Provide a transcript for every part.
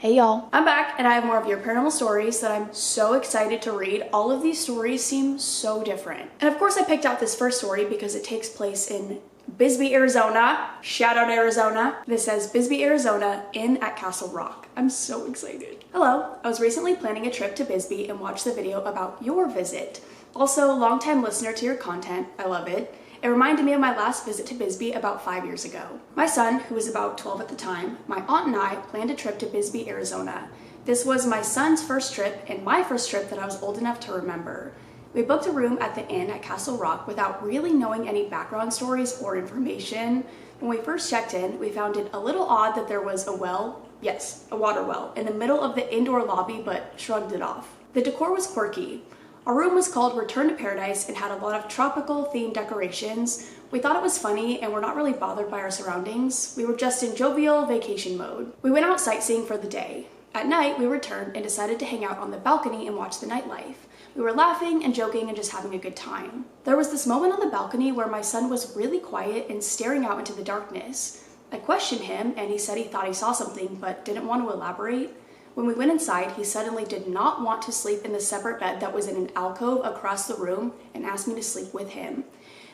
Hey y'all, I'm back and I have more of your paranormal stories that I'm so excited to read. All of these stories seem so different. And of course I picked out this first story because it takes place in Bisbee, Arizona. Shout out Arizona. This says Bisbee, Arizona, Inn at Castle Rock. I'm so excited. Hello, I was recently planning a trip to Bisbee and watched the video about your visit. Also, longtime listener to your content, I love it. It reminded me of my last visit to Bisbee about 5 years ago. My son, who was about 12 at the time, my aunt and I planned a trip to Bisbee, Arizona. This was my son's first trip and my first trip that I was old enough to remember. We booked a room at the inn at Castle Rock without really knowing any background stories or information. When we first checked in, we found it a little odd that there was a well, yes, a water well, in the middle of the indoor lobby, but shrugged it off. The decor was quirky. Our room was called Return to Paradise and had a lot of tropical themed decorations. We thought it was funny and were not really bothered by our surroundings. We were just in jovial vacation mode. We went out sightseeing for the day. At night, we returned and decided to hang out on the balcony and watch the nightlife. We were laughing and joking and just having a good time. There was this moment on the balcony where my son was really quiet and staring out into the darkness. I questioned him and he said he thought he saw something but didn't want to elaborate. When we went inside, he suddenly did not want to sleep in the separate bed that was in an alcove across the room and asked me to sleep with him.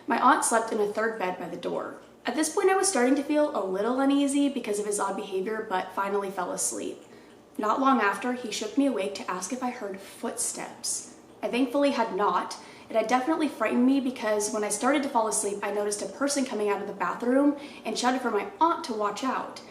My aunt slept in a third bed by the door. At this point, I was starting to feel a little uneasy because of his odd behavior, but finally fell asleep. Not long after, he shook me awake to ask if I heard footsteps. I thankfully had not. It had definitely frightened me because when I started to fall asleep, I noticed a person coming out of the bathroom and shouted for my aunt to watch out.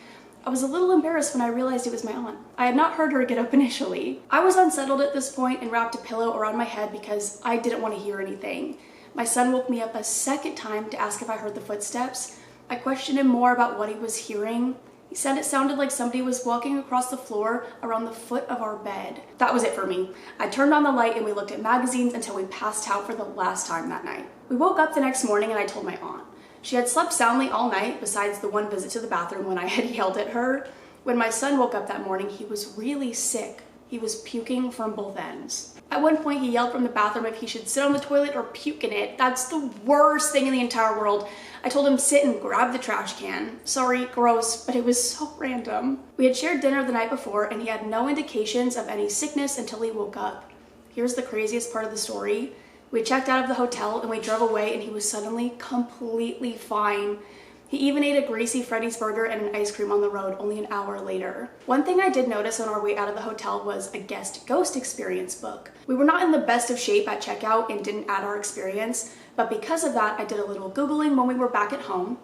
I was a little embarrassed when I realized it was my aunt. I had not heard her get up initially. I was unsettled at this point and wrapped a pillow around my head because I didn't want to hear anything. My son woke me up a second time to ask if I heard the footsteps. I questioned him more about what he was hearing. He said it sounded like somebody was walking across the floor around the foot of our bed. That was it for me. I turned on the light and we looked at magazines until we passed out for the last time that night. We woke up the next morning and I told my aunt. She had slept soundly all night besides the one visit to the bathroom when I had yelled at her. When my son woke up that morning, he was really sick. He was puking from both ends. At one point, he yelled from the bathroom if he should sit on the toilet or puke in it. That's the worst thing in the entire world. I told him sit and grab the trash can. Sorry, gross, but it was so random. We had shared dinner the night before and he had no indications of any sickness until he woke up. Here's the craziest part of the story. We checked out of the hotel and we drove away and he was suddenly completely fine. He even ate a greasy Freddy's burger and an ice cream on the road only an hour later. One thing I did notice on our way out of the hotel was a guest ghost experience book. We were not in the best of shape at checkout and didn't add our experience, but because of that, I did a little Googling when we were back at home.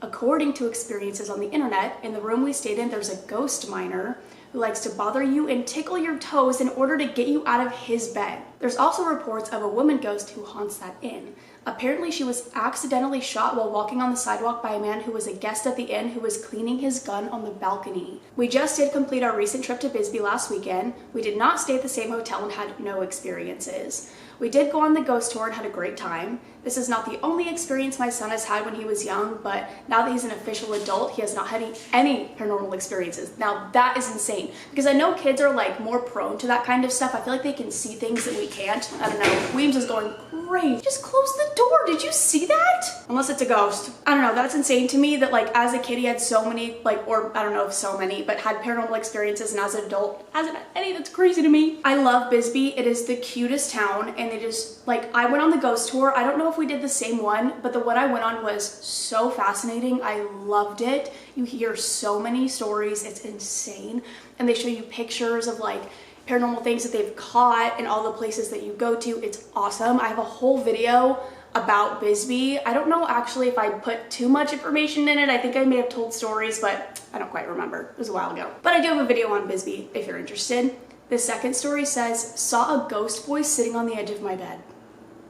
According to experiences on the internet, in the room we stayed in, there's a ghost miner who likes to bother you and tickle your toes in order to get you out of his bed. There's also reports of a woman ghost who haunts that inn. Apparently she was accidentally shot while walking on the sidewalk by a man who was a guest at the inn who was cleaning his gun on the balcony. We just did complete our recent trip to Bisbee last weekend. We did not stay at the same hotel and had no experiences. We did go on the ghost tour and had a great time. This is not the only experience my son has had when he was young, but now that he's an official adult, he has not had any paranormal experiences. Now that is insane because I know kids are like more prone to that kind of stuff. I feel like they can see things that we can't. I don't know. Weems is going great. Just close the door. Did you see that? Unless it's a ghost. I don't know. That's insane to me that like as a kid he had so many or I don't know if so many, but had paranormal experiences and as an adult hasn't had any. That's crazy to me. I love Bisbee. It is the cutest town and they just like I went on the ghost tour. I don't know if we did the same one, but the one I went on was so fascinating. I loved it. You hear so many stories. It's insane. And they show you pictures of like paranormal things that they've caught and all the places that you go to. It's awesome. I have a whole video about Bisbee. I don't know actually if I put too much information in it. I think I may have told stories, but I don't quite remember. It was a while ago. But I do have a video on Bisbee if you're interested. The second story says, saw a ghost voice sitting on the edge of my bed.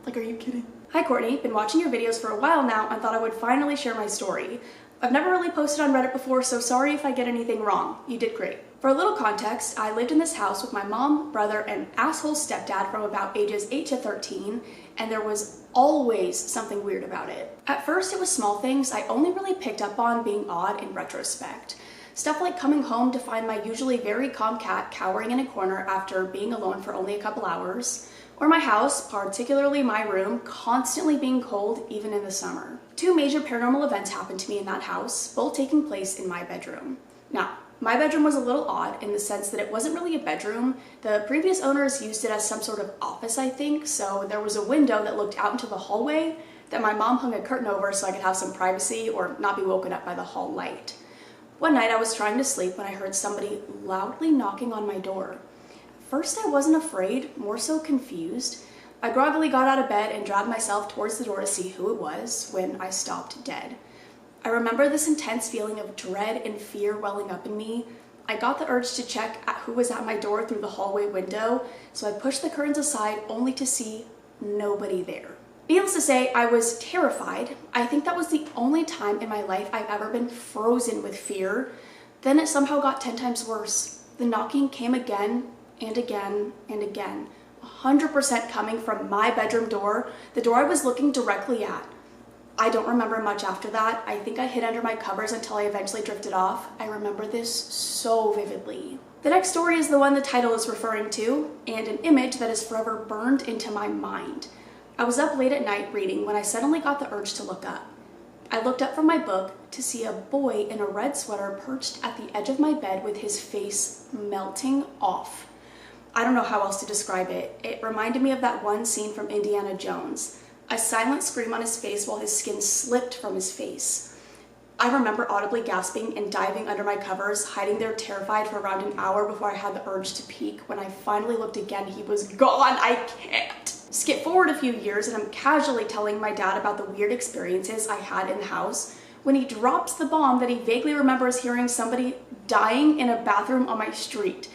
Like, are you kidding? Hi Courtney, been watching your videos for a while now and thought I would finally share my story. I've never really posted on Reddit before, so sorry if I get anything wrong. You did great. For a little context, I lived in this house with my mom, brother, and asshole stepdad from about ages 8 to 13, and there was always something weird about it. At first, it was small things I only really picked up on being odd in retrospect. Stuff like coming home to find my usually very calm cat cowering in a corner after being alone for only a couple hours, or my house, particularly my room, constantly being cold even in the summer. Two major paranormal events happened to me in that house, both taking place in my bedroom. Now, My bedroom was a little odd in the sense that it wasn't really a bedroom. The previous owners used it as some sort of office, I think, so there was a window that looked out into the hallway that my mom hung a curtain over so I could have some privacy or not be woken up by the hall light. One night I was trying to sleep when I heard somebody loudly knocking on my door. At first I wasn't afraid, more so confused. I groggily got out of bed and dragged myself towards the door to see who it was when I stopped dead. I remember this intense feeling of dread and fear welling up in me. I got the urge to check who was at my door through the hallway window, so I pushed the curtains aside only to see nobody there. Needless to say, I was terrified. I think that was the only time in my life I've ever been frozen with fear. Then it somehow got 10 times worse. The knocking came again and again and again, 100% coming from my bedroom door, the door I was looking directly at. I don't remember much after that. I think I hid under my covers until I eventually drifted off. I remember this so vividly. The next story is the one the title is referring to, and an image that is forever burned into my mind. I was up late at night reading when I suddenly got the urge to look up. I looked up from my book to see a boy in a red sweater perched at the edge of my bed with his face melting off. I don't know how else to describe it. It reminded me of that one scene from Indiana Jones. A silent scream on his face while his skin slipped from his face. I remember audibly gasping and diving under my covers, hiding there terrified for around an hour before I had the urge to peek. When I finally looked again, he was gone. I can't. Skip forward a few years and I'm casually telling my dad about the weird experiences I had in the house when he drops the bomb that he vaguely remembers hearing somebody dying in a bathroom on my street.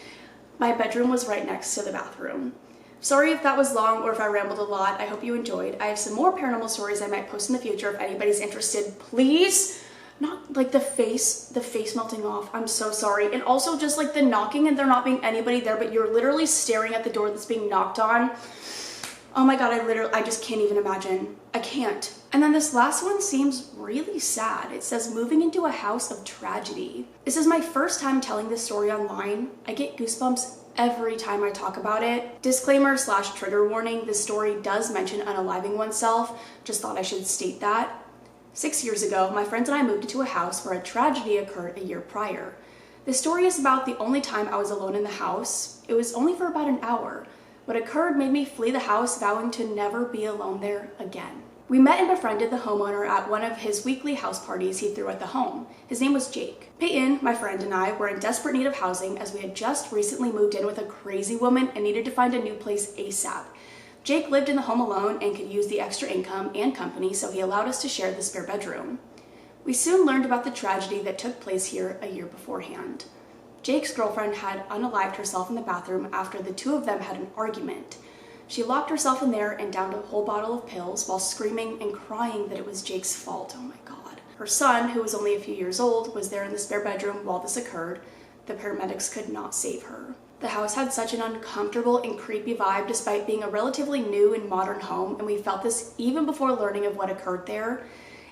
My bedroom was right next to the bathroom. Sorry if that was long or if I rambled a lot. I hope you enjoyed. I have some more paranormal stories I might post in the future if anybody's interested. Please, not like the face melting off. I'm so sorry. And also just like the knocking and there not being anybody there, but you're literally staring at the door that's being knocked on. Oh my God, I just can't even imagine. I can't. And then this last one seems really sad. It says, moving into a house of tragedy. This is my first time telling this story online. I get goosebumps every time I talk about it. Disclaimer / trigger warning, this story does mention unaliving oneself. Just thought I should state that. 6 years ago, my friends and I moved into a house where a tragedy occurred a year prior. This story is about the only time I was alone in the house. It was only for about an hour. What occurred made me flee the house, vowing to never be alone there again. We met and befriended the homeowner at one of his weekly house parties he threw at the home. His name was Jake. Peyton, my friend, and I were in desperate need of housing as we had just recently moved in with a crazy woman and needed to find a new place ASAP. Jake lived in the home alone and could use the extra income and company, so he allowed us to share the spare bedroom. We soon learned about the tragedy that took place here a year beforehand. Jake's girlfriend had unalived herself in the bathroom after the two of them had an argument. She locked herself in there and downed a whole bottle of pills while screaming and crying that it was Jake's fault. Oh my God. Her son, who was only a few years old, was there in the spare bedroom while this occurred. The paramedics could not save her. The house had such an uncomfortable and creepy vibe despite being a relatively new and modern home, and we felt this even before learning of what occurred there.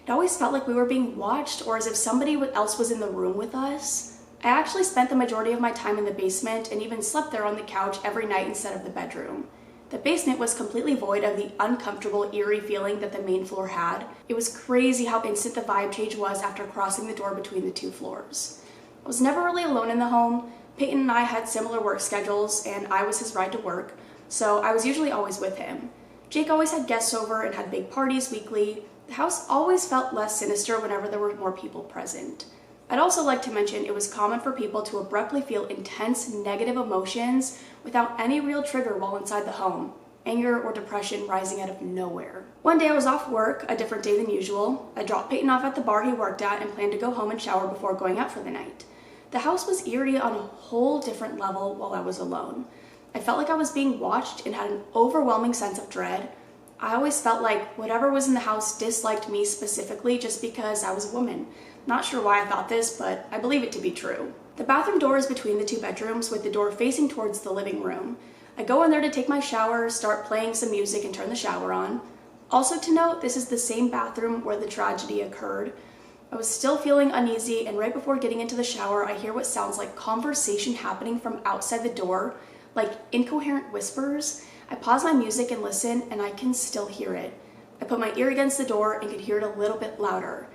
It always felt like we were being watched or as if somebody else was in the room with us. I actually spent the majority of my time in the basement and even slept there on the couch every night instead of the bedroom. The basement was completely void of the uncomfortable, eerie feeling that the main floor had. It was crazy how instant the vibe change was after crossing the door between the two floors. I was never really alone in the home. Peyton and I had similar work schedules and I was his ride to work, so I was usually always with him. Jake always had guests over and had big parties weekly. The house always felt less sinister whenever there were more people present. I'd also like to mention it was common for people to abruptly feel intense negative emotions without any real trigger while inside the home, anger or depression rising out of nowhere. One day I was off work, a different day than usual. I dropped Peyton off at the bar he worked at and planned to go home and shower before going out for the night. The house was eerie on a whole different level while I was alone. I felt like I was being watched and had an overwhelming sense of dread. I always felt like whatever was in the house disliked me specifically just because I was a woman. Not sure why I thought this, but I believe it to be true. The bathroom door is between the two bedrooms with the door facing towards the living room. I go in there to take my shower, start playing some music, and turn the shower on. Also to note, this is the same bathroom where the tragedy occurred. I was still feeling uneasy, and right before getting into the shower, I hear what sounds like conversation happening from outside the door, like incoherent whispers. I pause my music and listen, and I can still hear it. I put my ear against the door and could hear it a little bit louder.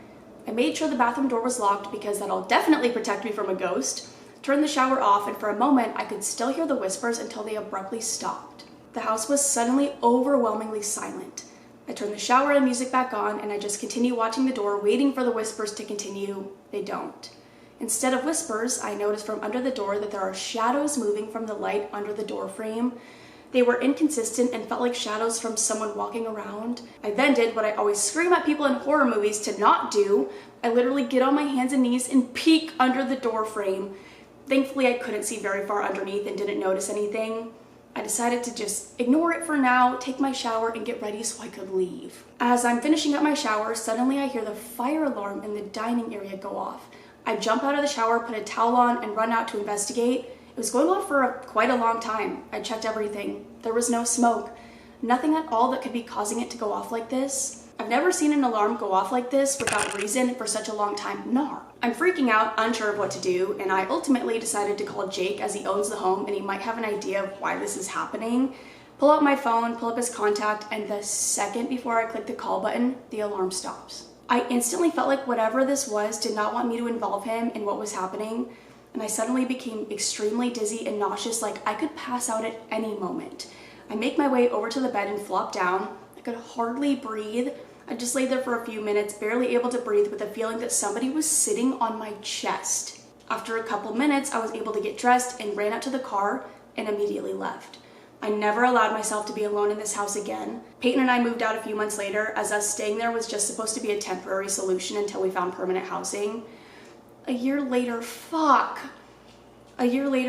I made sure the bathroom door was locked because that'll definitely protect me from a ghost. turned the shower off, and for a moment I could still hear the whispers until they abruptly stopped. The house was suddenly overwhelmingly silent. I turned the shower and music back on, and I just continue watching the door, waiting for the whispers to continue. They don't. Instead of whispers, I noticed from under the door that there are shadows moving from the light under the door frame. They were inconsistent and felt like shadows from someone walking around. I then did what I always scream at people in horror movies to not do. I literally get on my hands and knees and peek under the door frame. Thankfully, I couldn't see very far underneath and didn't notice anything. I decided to just ignore it for now, take my shower, and get ready so I could leave. As I'm finishing up my shower, suddenly I hear the fire alarm in the dining area go off. I jump out of the shower, put a towel on, and run out to investigate. It was going on for quite a long time. I checked everything. There was no smoke. Nothing at all that could be causing it to go off like this. I've never seen an alarm go off like this without reason for such a long time. Nar. I'm freaking out, unsure of what to do, and I ultimately decided to call Jake as he owns the home and he might have an idea of why this is happening. Pull out my phone, pull up his contact, and the second before I click the call button, the alarm stops. I instantly felt like whatever this was did not want me to involve him in what was happening, and I suddenly became extremely dizzy and nauseous, like I could pass out at any moment. I make my way over to the bed and flop down. I could hardly breathe. I just laid there for a few minutes, barely able to breathe, with a feeling that somebody was sitting on my chest. After a couple minutes, I was able to get dressed and ran out to the car and immediately left. I never allowed myself to be alone in this house again. Peyton and I moved out a few months later, as us staying there was just supposed to be a temporary solution until we found permanent housing. A year later,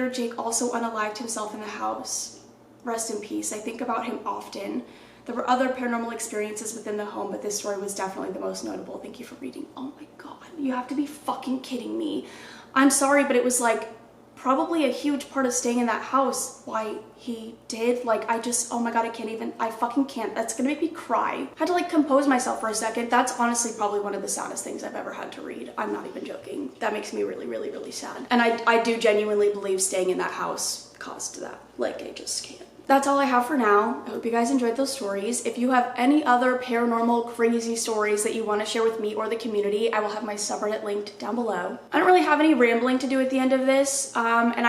Jake also unalived himself in the house. Rest in peace. I think about him often. There were other paranormal experiences within the home, but this story was definitely the most notable. Thank you for reading. Oh my God, you have to be fucking kidding me. I'm sorry, but it was like probably a huge part of staying in that house why he did. Like, oh my God, I fucking can't. That's gonna make me cry. I had to like compose myself for a second. That's honestly probably one of the saddest things I've ever had to read. I'm not even joking. That makes me really, really, really sad. And I do genuinely believe staying in that house caused that. Like, I just can't. That's all I have for now. I hope you guys enjoyed those stories. If you have any other paranormal crazy stories that you want to share with me or the community, I will have my subreddit linked down below. I don't really have any rambling to do at the end of this, and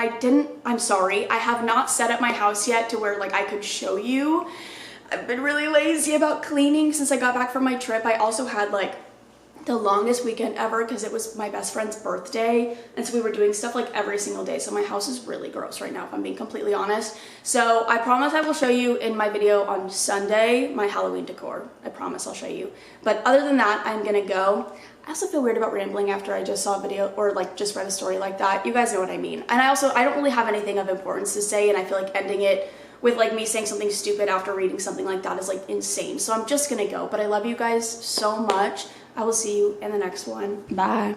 I'm sorry, I have not set up my house yet to where like I could show you. I've been really lazy about cleaning since I got back from my trip. I also had like the longest weekend ever because it was my best friend's birthday, and so we were doing stuff like every single day, so my house is really gross right now if I'm being completely honest. So I promise I will show you in my video on Sunday my Halloween decor. I promise I'll show you. But other than that, I'm gonna go. I also feel weird about rambling after I just saw a video or like just read a story like that. You guys know what I mean. And I don't really have anything of importance to say, and I feel like ending it with like me saying something stupid after reading something like that is like insane. So I'm just gonna go. But I love you guys so much. I will see you in the next one. Bye.